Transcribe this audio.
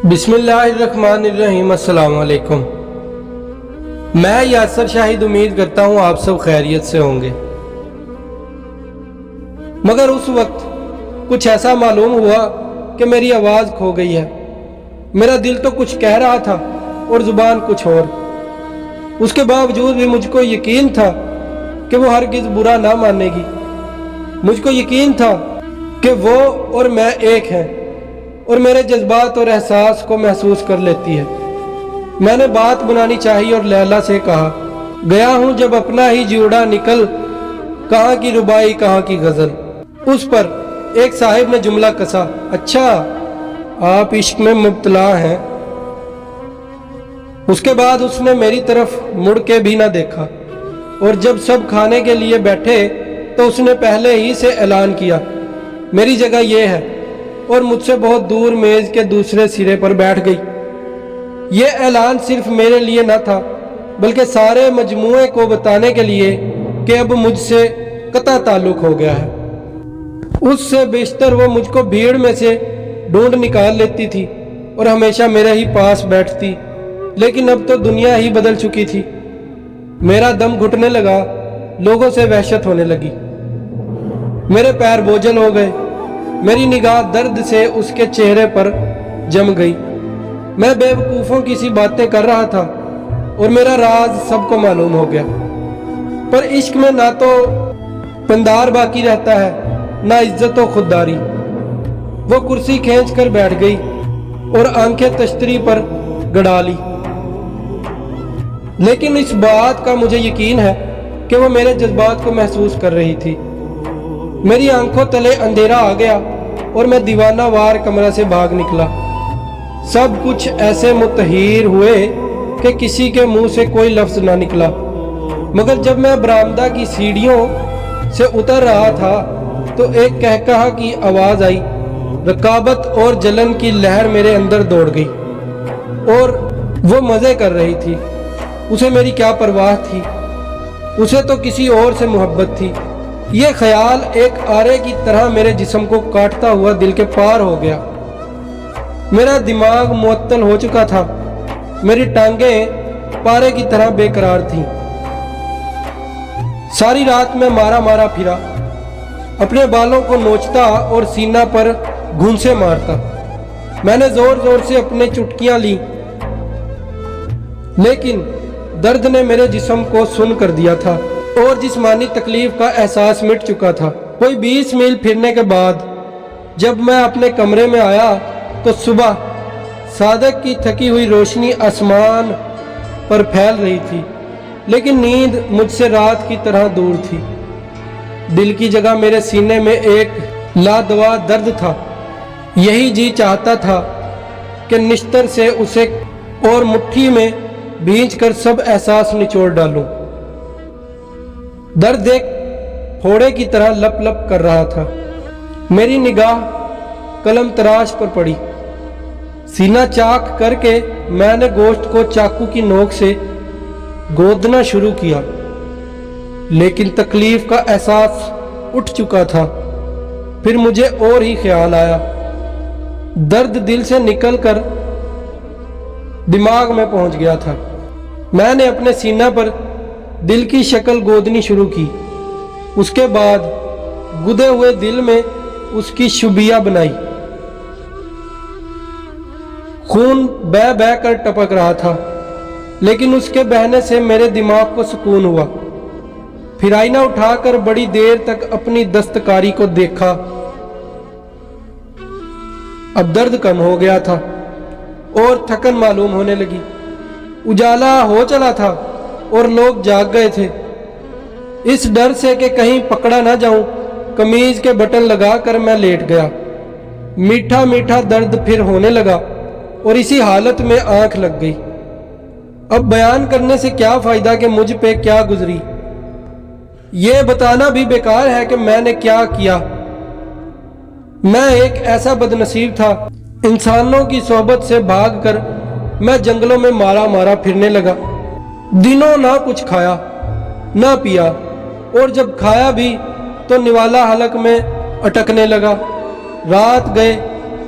بسم اللہ الرحمن الرحیم۔ السلام علیکم۔ میں یاسر شاہد امید کرتا ہوں آپ سب خیریت سے ہوں گے، مگر اس وقت کچھ ایسا معلوم ہوا کہ میری آواز کھو گئی ہے۔ میرا دل تو کچھ کہہ رہا تھا اور زبان کچھ اور۔ اس کے باوجود بھی مجھ کو یقین تھا کہ وہ ہرگز برا نہ مانے گی۔ مجھ کو یقین تھا کہ وہ اور میں ایک ہیں اور میرے جذبات اور احساس کو محسوس کر لیتی ہے۔ میں نے بات بنانی چاہی اور لیلا سے کہا، گیا ہوں جب اپنا ہی جوڑا نکل، کہاں کی ربائی کہاں کی غزل۔ اس پر ایک صاحب نے جملہ کسا، اچھا آپ عشق میں مبتلا ہیں۔ اس کے بعد اس نے میری طرف مڑ کے بھی نہ دیکھا، اور جب سب کھانے کے لیے بیٹھے تو اس نے پہلے ہی سے اعلان کیا، میری جگہ یہ ہے، اور مجھ سے بہت دور میز کے دوسرے سرے پر بیٹھ گئی۔ یہ اعلان صرف میرے لیے نہ تھا، بلکہ سارے مجموعے کو بتانے کے لیے کہ اب مجھ سے قطع تعلق ہو گیا ہے۔ اس سے بیشتر وہ مجھ کو بھیڑ میں سے ڈھونڈ نکال لیتی تھی اور ہمیشہ میرے ہی پاس بیٹھتی، لیکن اب تو دنیا ہی بدل چکی تھی۔ میرا دم گھٹنے لگا، لوگوں سے وحشت ہونے لگی، میرے پیر بوجھل ہو گئے، میری نگاہ درد سے اس کے چہرے پر جم گئی۔ میں بے وقوفوں کی سی باتیں کر رہا تھا اور میرا راز سب کو معلوم ہو گیا۔ پر عشق میں نہ تو پندار باقی رہتا ہے، نہ عزت و خودداری۔ وہ کرسی کھینچ کر بیٹھ گئی اور آنکھیں تشتری پر گڑا لی، لیکن اس بات کا مجھے یقین ہے کہ وہ میرے جذبات کو محسوس کر رہی تھی۔ میری آنکھوں تلے اندھیرا آ گیا اور میں دیوانہ وار کمرہ سے بھاگ نکلا۔ سب کچھ ایسے متحیر ہوئے کہ کسی کے منہ سے کوئی لفظ نہ نکلا، مگر جب میں برآمدہ کی سیڑھیوں سے اتر رہا تھا تو ایک کہکہا کی آواز آئی۔ رقابت اور جلن کی لہر میرے اندر دوڑ گئی، اور وہ مزے کر رہی تھی۔ اسے میری کیا پرواہ تھی، اسے تو کسی اور سے محبت تھی۔ یہ خیال ایک آرے کی طرح میرے جسم کو کاٹتا ہوا دل کے پار ہو گیا۔ میرا دماغ معطل ہو چکا تھا، میری ٹانگیں پارے کی طرح بے قرار تھیں۔ ساری رات میں مارا مارا پھرا، اپنے بالوں کو نوچتا اور سینہ پر گھونسے مارتا۔ میں نے زور زور سے اپنے چٹکیاں لیں، لیکن درد نے میرے جسم کو سن کر دیا تھا اور جسمانی تکلیف کا احساس مٹ چکا تھا۔ کوئی 20 میل پھرنے کے بعد جب میں اپنے کمرے میں آیا تو صبح صادق کی تھکی ہوئی روشنی آسمان پر پھیل رہی تھی، لیکن نیند مجھ سے رات کی طرح دور تھی۔ دل کی جگہ میرے سینے میں ایک لادوا درد تھا۔ یہی جی چاہتا تھا کہ نشتر سے اسے اور مٹھی میں بھینچ کر سب احساس نچوڑ ڈالوں۔ درد ایک پھوڑے کی طرح لپ لپ کر رہا تھا۔ میری نگاہ قلم تراش پر پڑی۔ سینہ چاک کر کے میں نے گوشت کو چاقو کی نوک سے گودنا شروع کیا، لیکن تکلیف کا احساس اٹھ چکا تھا۔ پھر مجھے اور ہی خیال آیا۔ درد دل سے نکل کر دماغ میں پہنچ گیا تھا۔ میں نے اپنے سینہ پر دل کی شکل گودنی شروع کی، اس کے بعد گدے ہوئے دل میں اس کی شبیہ بنائی۔ خون بہہ بہہ کر ٹپک رہا تھا، لیکن اس کے بہنے سے میرے دماغ کو سکون ہوا۔ پھر آئینہ اٹھا کر بڑی دیر تک اپنی دستکاری کو دیکھا۔ اب درد کم ہو گیا تھا اور تھکن معلوم ہونے لگی۔ اجالا ہو چلا تھا اور لوگ جاگ گئے تھے۔ اس ڈر سے کہ کہیں پکڑا نہ جاؤں، قمیض کے بٹن لگا کر میں لیٹ گیا۔ میٹھا میٹھا درد پھر ہونے لگا اور اسی حالت میں آنکھ لگ گئی۔ اب بیان کرنے سے کیا فائدہ کہ مجھ پہ کیا گزری۔ یہ بتانا بھی بیکار ہے کہ میں نے کیا کیا۔ میں ایک ایسا بدنصیب تھا، انسانوں کی صحبت سے بھاگ کر میں جنگلوں میں مارا مارا پھرنے لگا۔ دنوں نہ کچھ کھایا نہ پیا، اور جب کھایا بھی تو نوالا حلق میں اٹکنے لگا۔ رات گئے